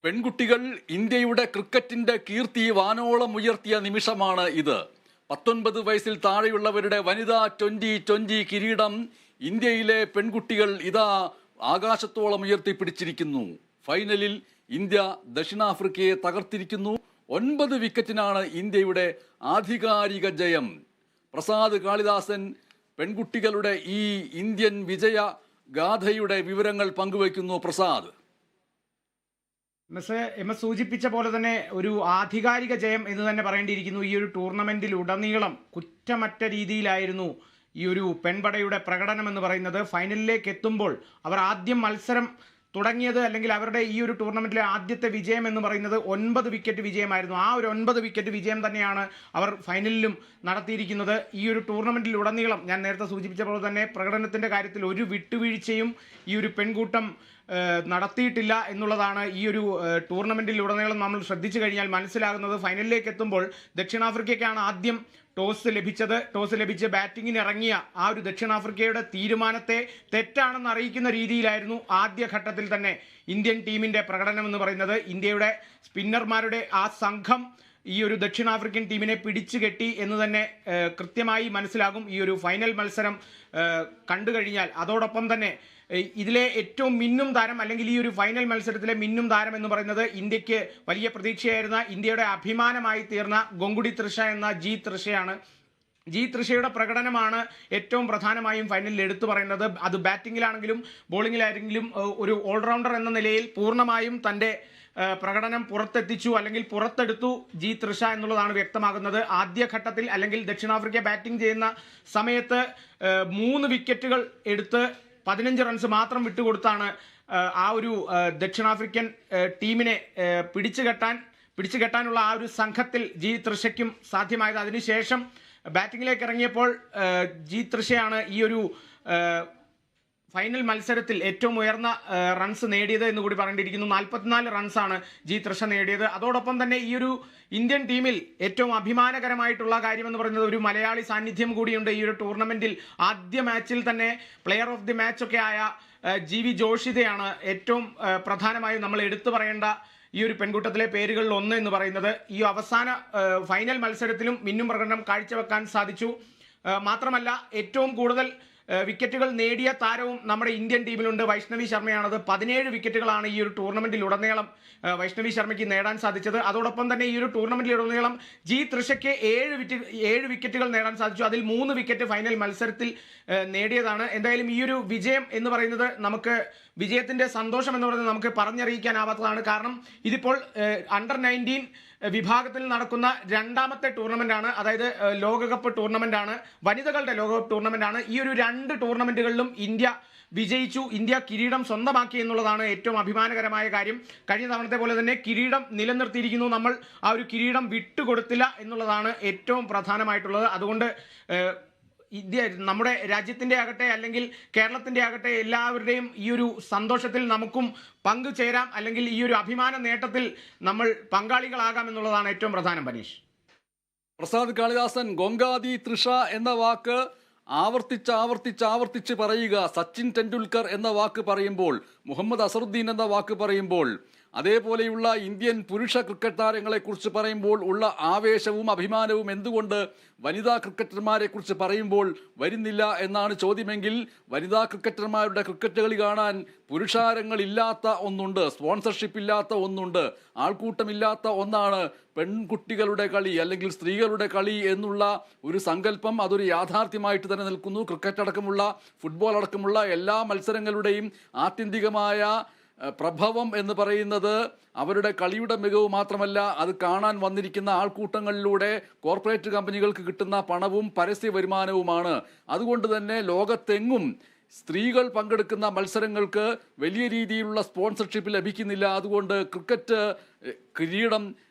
പെൺകുട്ടികൾ ഇന്ത്യയുടെ ക്രിക്കറ്റിന്റെ കീർത്തി വാനോളം ഉയർത്തിയ നിമിഷമാണ് ഇത്. 19 വയസ്സിൽ താഴെയുള്ളവരുടെ വനിതാ ട്വന്റി കിരീടം ഇന്ത്യയിലെ പെൺകുട്ടികൾ ഇതാ ആകാശത്തോളം ഉയർത്തിപ്പിടിച്ചിരിക്കുന്നു. ഫൈനലിൽ ഇന്ത്യ ദക്ഷിണാഫ്രിക്കയെ തകർത്തിരിക്കുന്നു. 9 വിക്കറ്റിനാണ് ഇന്ത്യയുടെ ആധികാരിക ജയം. പ്രസാദ് കാളിദാസൻ പെൺകുട്ടികളുടെ ഈ ഇന്ത്യൻ വിജയ ഗാഥയുടെ വിവരങ്ങൾ പങ്കുവയ്ക്കുന്നു. പ്രസാദ്. എം എസ് സൂചിപ്പിച്ച പോലെ തന്നെ ഒരു ആധികാരിക ജയം എന്ന് തന്നെ പറയേണ്ടിയിരിക്കുന്നു. ഈ ഒരു ടൂർണമെന്റിൽ ഉടനീളം കുറ്റമറ്റ രീതിയിലായിരുന്നു ഈ ഒരു പെൺപടയുടെ പ്രകടനം എന്ന് പറയുന്നത്. ഫൈനലിലേക്ക് എത്തുമ്പോൾ അവർ ആദ്യം മത്സരം തുടങ്ങിയത്, അല്ലെങ്കിൽ അവരുടെ ഈ ഒരു ടൂർണമെന്റിലെ ആദ്യത്തെ വിജയം എന്ന് പറയുന്നത് 9 വിക്കറ്റ് വിജയമായിരുന്നു. ആ ഒരു 9 വിക്കറ്റ് വിജയം തന്നെയാണ് അവർ ഫൈനലിലും നടത്തിയിരിക്കുന്നത്. ഈ ഒരു ടൂർണമെന്റിൽ ഉടനീളം ഞാൻ നേരത്തെ സൂചിപ്പിച്ച പോലെ തന്നെ പ്രകടനത്തിന്റെ കാര്യത്തിൽ ഒരു വിട്ടുവീഴ്ചയും ഈ ഒരു പെൺകൂട്ടം നടത്തിയിട്ടില്ല എന്നുള്ളതാണ് ഈ ഒരു ടൂർണമെന്റിൽ ഉടനീളം നമ്മൾ ശ്രദ്ധിച്ചു കഴിഞ്ഞാൽ മനസ്സിലാകുന്നത്. ഫൈനലിലേക്ക് എത്തുമ്പോൾ ദക്ഷിണാഫ്രിക്കയ്ക്കാണ് ആദ്യം ടോസ് ലഭിച്ചത്. ടോസ് ലഭിച്ച് ബാറ്റിങ്ങിന് ഇറങ്ങിയ ആ ഒരു ദക്ഷിണാഫ്രിക്കയുടെ തീരുമാനത്തെ തെറ്റാണെന്ന് അറിയിക്കുന്ന രീതിയിലായിരുന്നു ആദ്യഘട്ടത്തിൽ തന്നെ ഇന്ത്യൻ ടീമിന്റെ പ്രകടനം എന്ന് പറയുന്നത്. ഇന്ത്യയുടെ സ്പിന്നർമാരുടെ ആ സംഘം ഈ ഒരു ദക്ഷിണാഫ്രിക്കൻ ടീമിനെ പിടിച്ചു കെട്ടി എന്ന് തന്നെ കൃത്യമായി മനസ്സിലാകും ഈ ഒരു ഫൈനൽ മത്സരം കണ്ടു കഴിഞ്ഞാൽ. അതോടൊപ്പം തന്നെ ഇതിലെ ഏറ്റവും മിന്നും താരം, അല്ലെങ്കിൽ ഈ ഒരു ഫൈനൽ മത്സരത്തിലെ മിന്നും താരം എന്ന് പറയുന്നത് ഇന്ത്യക്ക് വലിയ പ്രതീക്ഷയായിരുന്ന, ഇന്ത്യയുടെ അഭിമാനമായി തീർന്ന ഗോങ്കുടി തൃഷ എന്ന ജി തൃഷയാണ്. ജി തൃഷയുടെ പ്രകടനമാണ് ഏറ്റവും പ്രധാനമായും ഫൈനലിൽ എടുത്തു പറയുന്നത്. അത് ബാറ്റിങ്ങിലാണെങ്കിലും ബോളിങ്ങിലാണെങ്കിലും ഒരു ഓൾറൗണ്ടർ എന്ന നിലയിൽ പൂർണ്ണമായും തൻ്റെ പ്രകടനം പുറത്തെത്തിച്ചു, അല്ലെങ്കിൽ പുറത്തെടുത്തു ജി തൃഷ എന്നുള്ളതാണ് വ്യക്തമാകുന്നത്. ആദ്യഘട്ടത്തിൽ, അല്ലെങ്കിൽ ദക്ഷിണാഫ്രിക്ക ബാറ്റിംഗ് ചെയ്യുന്ന സമയത്ത് 3 വിക്കറ്റുകൾ എടുത്ത് 15 റൺസ് മാത്രം വിട്ടുകൊടുത്താണ് ആ ഒരു ദക്ഷിണാഫ്രിക്കൻ ടീമിനെ പിടിച്ചു കെട്ടാനുള്ള ആ ഒരു സംഘത്തിൽ ജി തൃഷയ്ക്കും സാധ്യമായത്. അതിനുശേഷം ബാറ്റിങ്ങിലേക്ക് ഇറങ്ങിയപ്പോൾ ജി തൃഷയാണ് ഈ ഒരു ഫൈനൽ മത്സരത്തിൽ ഏറ്റവും ഉയർന്ന റൺസ് നേടിയത് എന്ന് കൂടി പറയേണ്ടിയിരിക്കുന്നു. 44 റൺസാണ് ജി തൃഷ നേടിയത്. അതോടൊപ്പം തന്നെ ഈ ഒരു ഇന്ത്യൻ ടീമിൽ ഏറ്റവും അഭിമാനകരമായിട്ടുള്ള കാര്യമെന്ന് പറയുന്നത് ഒരു മലയാളി സാന്നിധ്യം കൂടിയുണ്ട് ഈ ഒരു ടൂർണമെന്റിൽ. ആദ്യ മാച്ചിൽ തന്നെ പ്ലെയർ ഓഫ് ദി മാച്ച് ഒക്കെ ആയ GV ജോഷിതയാണ് ഏറ്റവും പ്രധാനമായും നമ്മൾ എടുത്തു പറയേണ്ട ഈ ഒരു പെൺകൂട്ടത്തിലെ പേരുകളിൽ ഒന്ന് എന്ന് പറയുന്നത്. ഈ അവസാന ഫൈനൽ മത്സരത്തിലും മിന്നും പ്രകടനം കാഴ്ചവെക്കാൻ സാധിച്ചു. മാത്രമല്ല ഏറ്റവും കൂടുതൽ വിക്കറ്റുകൾ നേടിയ താരവും നമ്മുടെ ഇന്ത്യൻ ടീമിലുണ്ട്. വൈഷ്ണവി ശർമ്മയാണത്. 17 വിക്കറ്റുകളാണ് ഈ ഒരു ടൂർണമെന്റിൽ ഉടനീളം വൈഷ്ണവി ശർമ്മയ്ക്ക് നേടാൻ സാധിച്ചത്. അതോടൊപ്പം തന്നെ ഈ ഒരു ടൂർണമെന്റിൽ ഉടനീളം ജി തൃഷയ്ക്ക് 7 വിക്കറ്റുകൾ നേടാൻ സാധിച്ചു. അതിൽ 3 വിക്കറ്റ് ഫൈനൽ മത്സരത്തിൽ നേടിയതാണ്. എന്തായാലും ഈ ഒരു വിജയം എന്ന് പറയുന്നത്, നമുക്ക് വിജയത്തിന്റെ സന്തോഷം എന്ന് പറയുന്നത് നമുക്ക് പറഞ്ഞറിയിക്കാനാവാത്തതാണ്. കാരണം ഇതിപ്പോൾ അണ്ടർ 19 വിഭാഗത്തിൽ നടക്കുന്ന 2ാമത്തെ ടൂർണമെന്റ് ആണ്. അതായത് ലോകകപ്പ് ടൂർണമെന്റ് ആണ്, വനിതകളുടെ ലോകകപ്പ് ടൂർണമെന്റ് ആണ്. ഈ ഒരു 2 ടൂർണമെന്റുകളിലും ഇന്ത്യ വിജയിച്ചു, ഇന്ത്യ കിരീടം സ്വന്തമാക്കി എന്നുള്ളതാണ് ഏറ്റവും അഭിമാനകരമായ കാര്യം. കഴിഞ്ഞ തവണത്തെ പോലെ തന്നെ കിരീടം നിലനിർത്തിയിരിക്കുന്നു. നമ്മൾ ആ ഒരു കിരീടം വിട്ടുകൊടുത്തില്ല എന്നുള്ളതാണ് ഏറ്റവും പ്രധാനമായിട്ടുള്ളത്. അതുകൊണ്ട് ഇന്ത്യ, നമ്മുടെ രാജ്യത്തിന്റെ ആകട്ടെ അല്ലെങ്കിൽ കേരളത്തിന്റെ ആകട്ടെ, എല്ലാവരുടെയും ഈ ഒരു സന്തോഷത്തിൽ നമുക്കും പങ്കുചേരാം, അല്ലെങ്കിൽ ഈ ഒരു അഭിമാന നേട്ടത്തിൽ നമ്മൾ പങ്കാളികളാകാം എന്നുള്ളതാണ് ഏറ്റവും പ്രധാനം. ബനീഷ്. പ്രസാദ് കാളിദാസൻ, ഗോങ്കാദി തൃഷ എന്ന വാക്ക് ആവർത്തിച്ച് പറയുക. സച്ചിൻ ടെണ്ടുൽക്കർ എന്ന വാക്ക് പറയുമ്പോൾ, മുഹമ്മദ് അസറുദ്ദീൻ എന്ന വാക്ക് പറയുമ്പോൾ, അതേപോലെയുള്ള ഇന്ത്യൻ പുരുഷ ക്രിക്കറ്റ് താരങ്ങളെക്കുറിച്ച് പറയുമ്പോൾ ഉള്ള ആവേശവും അഭിമാനവും എന്തുകൊണ്ട് വനിതാ ക്രിക്കറ്റർമാരെ കുറിച്ച് പറയുമ്പോൾ വരുന്നില്ല എന്നാണ് ചോദ്യമെങ്കിൽ, വനിതാ ക്രിക്കറ്റർമാരുടെ ക്രിക്കറ്റ് കളി കാണാൻ പുരുഷാരങ്ങളില്ലാത്ത ഒന്നുണ്ട്, സ്പോൺസർഷിപ്പ് ഇല്ലാത്ത ഒന്നുണ്ട്, ആൾക്കൂട്ടമില്ലാത്ത ഒന്നാണ് പെൺകുട്ടികളുടെ കളി അല്ലെങ്കിൽ സ്ത്രീകളുടെ കളി എന്നുള്ള ഒരു സങ്കല്പം. അതൊരു യാഥാർത്ഥ്യമായിട്ട് തന്നെ നിൽക്കുന്നു. ക്രിക്കറ്റ് അടക്കമുള്ള, ഫുട്ബോൾ അടക്കമുള്ള എല്ലാ മത്സരങ്ങളുടെയും ആത്യന്തികമായ പ്രഭവം എന്ന് പറയുന്നത് അവരുടെ കളിയുടെ മികവ് മാത്രമല്ല, അത് കാണാൻ വന്നിരിക്കുന്ന ആൾക്കൂട്ടങ്ങളിലൂടെ കോർപ്പറേറ്റ് കമ്പനികൾക്ക് കിട്ടുന്ന പണവും പരസ്യ വരുമാനവുമാണ്. അതുകൊണ്ട് തന്നെ ലോകത്തെങ്ങും സ്ത്രീകൾ പങ്കെടുക്കുന്ന മത്സരങ്ങൾക്ക് വലിയ രീതിയിലുള്ള സ്പോൺസർഷിപ്പ് ലഭിക്കുന്നില്ല. അതുകൊണ്ട് ക്രിക്കറ്റ് കിരീടം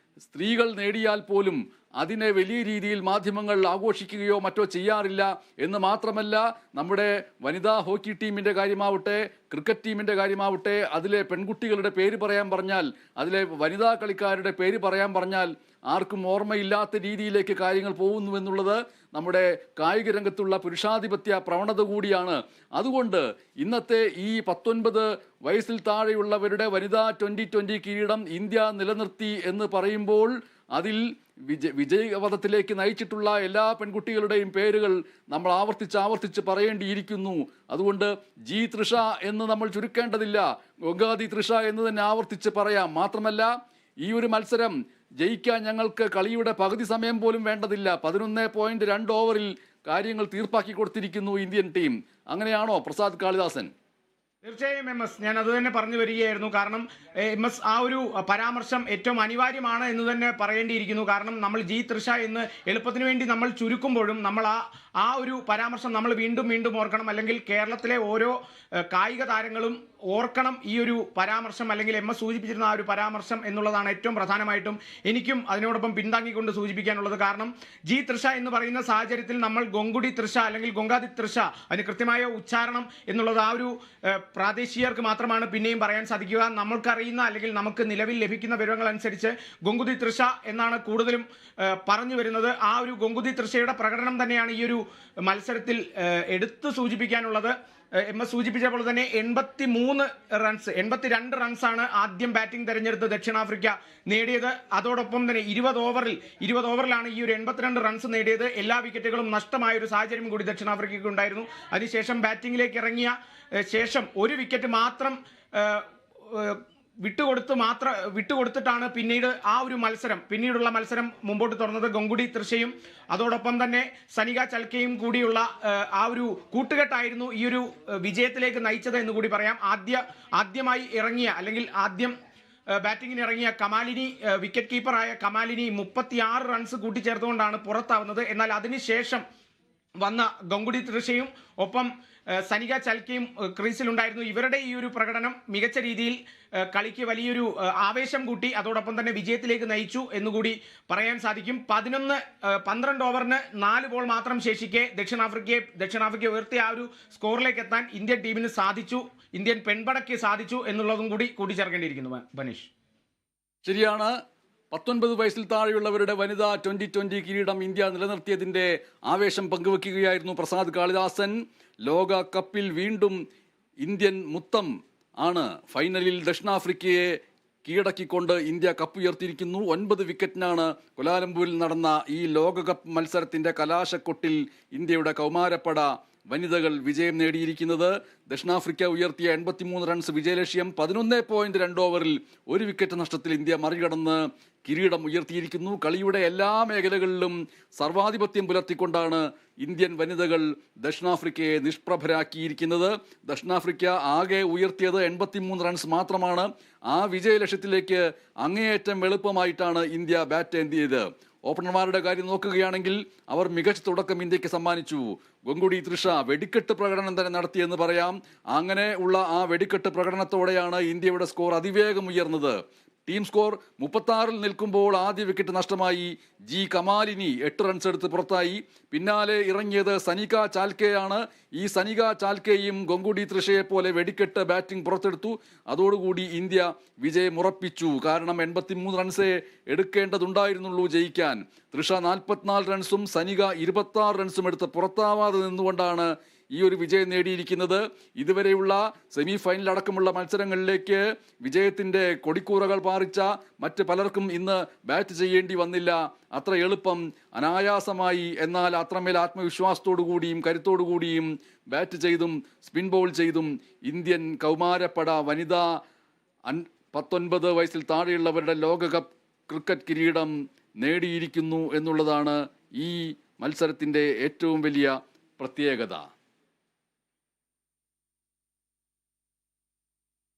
സ്ത്രീകൾ നേടിയാൽ പോലും അതിനെ വലിയ രീതിയിൽ മാധ്യമങ്ങൾ ആഘോഷിക്കുകയോ മറ്റോ ചെയ്യാറില്ല എന്ന് മാത്രമല്ല, നമ്മുടെ വനിതാ ഹോക്കി ടീമിൻ്റെ കാര്യമാവട്ടെ, ക്രിക്കറ്റ് ടീമിൻ്റെ കാര്യമാവട്ടെ, അതിലെ പെൺകുട്ടികളുടെ പേര് പറയാൻ പറഞ്ഞാൽ, അതിലെ വനിതാ കളിക്കാരുടെ പേര് പറയാൻ പറഞ്ഞാൽ ആർക്കും ഓർമ്മയില്ലാത്ത രീതിയിലേക്ക് കാര്യങ്ങൾ പോകുന്നു എന്നുള്ളത് നമ്മുടെ കായിക രംഗത്തുള്ള പുരുഷാധിപത്യ പ്രവണത കൂടിയാണ്. അതുകൊണ്ട് ഇന്നത്തെ ഈ 19 വയസ്സിൽ താഴെയുള്ളവരുടെ വനിതാ 2020 കിരീടം ഇന്ത്യ നിലനിർത്തി എന്ന് പറയുമ്പോൾ അതിൽ വിജയപഥത്തിലേക്ക് നയിച്ചിട്ടുള്ള എല്ലാ പെൺകുട്ടികളുടെയും പേരുകൾ നമ്മൾ ആവർത്തിച്ച് പറയേണ്ടിയിരിക്കുന്നു. അതുകൊണ്ട് ജി തൃഷ എന്ന് നമ്മൾ ചുരുക്കേണ്ടതില്ല, ഗംഗാധി തൃഷ എന്ന് തന്നെ ആവർത്തിച്ച് പറയാം. മാത്രമല്ല, ഈ ഒരു മത്സരം ജയിക്കാൻ ഞങ്ങൾക്ക് കളിയുടെ പകുതി സമയം പോലും വേണ്ടതില്ല. 11.2 ഓവറിൽ കാര്യങ്ങൾ തീർപ്പാക്കി കൊടുത്തിരിക്കുന്നു ഇന്ത്യൻ ടീം. അങ്ങനെയാണോ പ്രസാദ് കാളിദാസൻ? തീർച്ചയായും MS, ഞാൻ അത് തന്നെ പറഞ്ഞു വരികയായിരുന്നു. കാരണം MS ആ ഒരു പരാമർശം ഏറ്റവും അനിവാര്യമാണ് എന്ന് തന്നെ പറയേണ്ടിയിരിക്കുന്നു. കാരണം നമ്മൾ ജി തൃഷ എന്ന് എളുപ്പത്തിന് വേണ്ടി നമ്മൾ ചുരുക്കുമ്പോഴും നമ്മൾ ആ ഒരു പരാമർശം നമ്മൾ വീണ്ടും ഓർക്കണം. അല്ലെങ്കിൽ കേരളത്തിലെ ഓരോ കായിക താരങ്ങളും ഓർക്കണം ഈ ഒരു പരാമർശം, അല്ലെങ്കിൽ MS സൂചിപ്പിച്ചിരുന്ന ആ ഒരു പരാമർശം എന്നുള്ളതാണ് ഏറ്റവും പ്രധാനമായിട്ടും എനിക്കും അതിനോടൊപ്പം പിന്താങ്ങിക്കൊണ്ട് സൂചിപ്പിക്കാനുള്ളത്. കാരണം ജി തൃഷ എന്ന് പറയുന്ന സാഹചര്യത്തിൽ നമ്മൾ ഗൊങ്കുടി തൃഷ അല്ലെങ്കിൽ ഗംഗാധി തൃഷ, അതിന് കൃത്യമായ ഉച്ചാരണം എന്നുള്ളത് ആ ഒരു പ്രാദേശികർക്ക് മാത്രമാണ് പിന്നെയും പറയാൻ സാധിക്കുക. നമ്മൾക്കറിയുന്ന അല്ലെങ്കിൽ നമുക്ക് നിലവിൽ ലഭിക്കുന്ന വിവരങ്ങൾ അനുസരിച്ച് ഗംഗുതി തൃഷ എന്നാണ് കൂടുതലും പറഞ്ഞു വരുന്നത്. ആ ഒരു ഗംഗുതി തൃഷയുടെ പ്രകടനം തന്നെയാണ് ഈ ഒരു മത്സരത്തിൽ എടുത്തു സൂചിപ്പിക്കാനുള്ളത്. MS സൂചിപ്പിച്ചപ്പോൾ തന്നെ 82 റൺസാണ് ആദ്യം ബാറ്റിംഗ് തെരഞ്ഞെടുത്ത് ദക്ഷിണാഫ്രിക്ക നേടിയത്. അതോടൊപ്പം തന്നെ 20 ഓവറിലാണ് ഈ ഒരു 82 റൺസ് നേടിയത്. എല്ലാ വിക്കറ്റുകളും നഷ്ടമായ ഒരു സാഹചര്യം കൂടി ദക്ഷിണാഫ്രിക്കയ്ക്ക് ഉണ്ടായിരുന്നു. അതിനുശേഷം ബാറ്റിംഗിലേക്ക് ഇറങ്ങിയ ശേഷം ഒരു വിക്കറ്റ് മാത്രം വിട്ടുകൊടുത്തിട്ടാണ് പിന്നീടുള്ള മത്സരം മുമ്പോട്ട് തുറന്നത്. ഗംഗുടി തൃഷയും അതോടൊപ്പം തന്നെ സനിക ചൽക്കയും കൂടിയുള്ള ആ ഒരു കൂട്ടുകെട്ടായിരുന്നു ഈ ഒരു വിജയത്തിലേക്ക് നയിച്ചത് എന്ന് കൂടി പറയാം. ആദ്യമായി ഇറങ്ങിയ അല്ലെങ്കിൽ ആദ്യം ബാറ്റിങ്ങിന് ഇറങ്ങിയ കമാലിനി, വിക്കറ്റ് കീപ്പറായ കമാലിനി 36 റൺസ് കൂട്ടിച്ചേർത്തുകൊണ്ടാണ് പുറത്താവുന്നത്. എന്നാൽ അതിനുശേഷം വന്ന ഗംഗുടി തൃഷയും ഒപ്പം സനിക ചൽക്കയും ക്രീസിലുണ്ടായിരുന്നു. ഇവരുടെ ഈ ഒരു പ്രകടനം മികച്ച രീതിയിൽ കളിക്ക് വലിയൊരു ആവേശം കൂട്ടി, അതോടൊപ്പം തന്നെ വിജയത്തിലേക്ക് നയിച്ചു എന്നുകൂടി പറയാൻ സാധിക്കും. 12 ഓവറിന് 4 ബോൾ മാത്രം ശേഷിക്കെ ദക്ഷിണാഫ്രിക്ക ഉയർത്തിയ ആ ഒരു സ്കോറിലേക്ക് എത്താൻ ഇന്ത്യൻ ടീമിന് സാധിച്ചു, ഇന്ത്യൻ പെൺപടയ്ക്ക് സാധിച്ചു എന്നുള്ളതും കൂടി കൂട്ടിച്ചേർക്കേണ്ടിയിരിക്കുന്നു. ബനീഷ്, ശരിയാണ്. 19 വയസ്സിൽ താഴെയുള്ളവരുടെ വനിതാ 2020 കിരീടം ഇന്ത്യ നിലനിർത്തിയതിൻ്റെ ആവേശം പങ്കുവെക്കുകയായിരുന്നു പ്രസാദ് കാളിദാസൻ. ലോകകപ്പിൽ വീണ്ടും ഇന്ത്യൻ മുത്തം ആണ്. ഫൈനലിൽ ദക്ഷിണാഫ്രിക്കയെ കീഴടക്കിക്കൊണ്ട് ഇന്ത്യ കപ്പ് ഉയർത്തിയിരിക്കുന്നു. 9 വിക്കറ്റിനാണ് കൊലാലംപൂരിൽ നടന്ന ഈ ലോകകപ്പ് മത്സരത്തിൻ്റെ കലാശക്കൊട്ടിൽ ഇന്ത്യയുടെ കൗമാരപ്പട വനിതകൾ വിജയം നേടിയിരിക്കുന്നത്. ദക്ഷിണാഫ്രിക്ക ഉയർത്തിയ 83 റൺസ് വിജയലക്ഷ്യം 11.2 ഓവറിൽ 1 വിക്കറ്റ് നഷ്ടത്തിൽ ഇന്ത്യ മറികടന്ന് കിരീടം ഉയർത്തിയിരിക്കുന്നു. കളിയുടെ എല്ലാ മേഖലകളിലും സർവാധിപത്യം പുലർത്തിക്കൊണ്ടാണ് ഇന്ത്യൻ വനിതകൾ ദക്ഷിണാഫ്രിക്കയെ നിഷ്പ്രഭരാക്കിയിരിക്കുന്നത്. ദക്ഷിണാഫ്രിക്ക ആകെ ഉയർത്തിയത് 83 റൺസ് മാത്രമാണ്. ആ വിജയലക്ഷ്യത്തിലേക്ക് അങ്ങേയറ്റം എളുപ്പമായിട്ടാണ് ഇന്ത്യ ബാറ്റ് ചെയ്തത്. ഓപ്പണർമാരുടെ കാര്യം നോക്കുകയാണെങ്കിൽ അവർ മികച്ച തുടക്കം ഇന്ത്യക്ക് സമ്മാനിച്ചു. ഗംഗുടി തൃഷ വെടിക്കെട്ട് പ്രകടനം തന്നെ നടത്തിയെന്ന് പറയാം. അങ്ങനെ ഉള്ള ആ വെടിക്കെട്ട് പ്രകടനത്തോടെയാണ് ഇന്ത്യയുടെ സ്കോർ അതിവേഗം ഉയർന്നത്. ടീം സ്കോർ 36-ൽ നിൽക്കുമ്പോൾ ആദ്യ വിക്കറ്റ് നഷ്ടമായി. ജി കമാലിനി 8 റൺസ് എടുത്ത് പുറത്തായി. പിന്നാലെ ഇറങ്ങിയത് സനിക ചാൽക്കെയാണ്. ഈ സനിക ചാൽക്കെയും ഗംഗുടി തൃഷയെ പോലെ വെടിക്കെട്ട് ബാറ്റിംഗ് പുറത്തെടുത്തു. അതോടുകൂടി ഇന്ത്യ വിജയമുറപ്പിച്ചു. കാരണം 83 റൺസേ എടുക്കേണ്ടതുണ്ടായിരുന്നുള്ളൂ ജയിക്കാൻ. തൃഷ 44 റൺസും സനിക 26 റൺസും എടുത്ത് പുറത്താവാതെ നിന്നുകൊണ്ടാണ് ഈ ഒരു വിജയം നേടിയിരിക്കുന്നത്. ഇതുവരെയുള്ള സെമി ഫൈനൽ അടക്കമുള്ള മത്സരങ്ങളിലേക്ക് വിജയത്തിൻ്റെ കൊടിക്കൂറകൾ പാറിച്ച മറ്റ് പലർക്കും ഇന്ന് ബാറ്റ് ചെയ്യേണ്ടി വന്നില്ല. അത്ര എളുപ്പം അനായാസമായി, എന്നാൽ അത്രമേൽ ആത്മവിശ്വാസത്തോടു കൂടിയും കരുത്തോടു ബാറ്റ് ചെയ്തും സ്പിൻ ബോൾ ചെയ്തും ഇന്ത്യൻ കൗമാരപ്പട വനിതാ 19 വയസ്സിൽ താഴെയുള്ളവരുടെ ലോകകപ്പ് ക്രിക്കറ്റ് കിരീടം നേടിയിരിക്കുന്നു എന്നുള്ളതാണ് ഈ മത്സരത്തിൻ്റെ ഏറ്റവും വലിയ പ്രത്യേകത.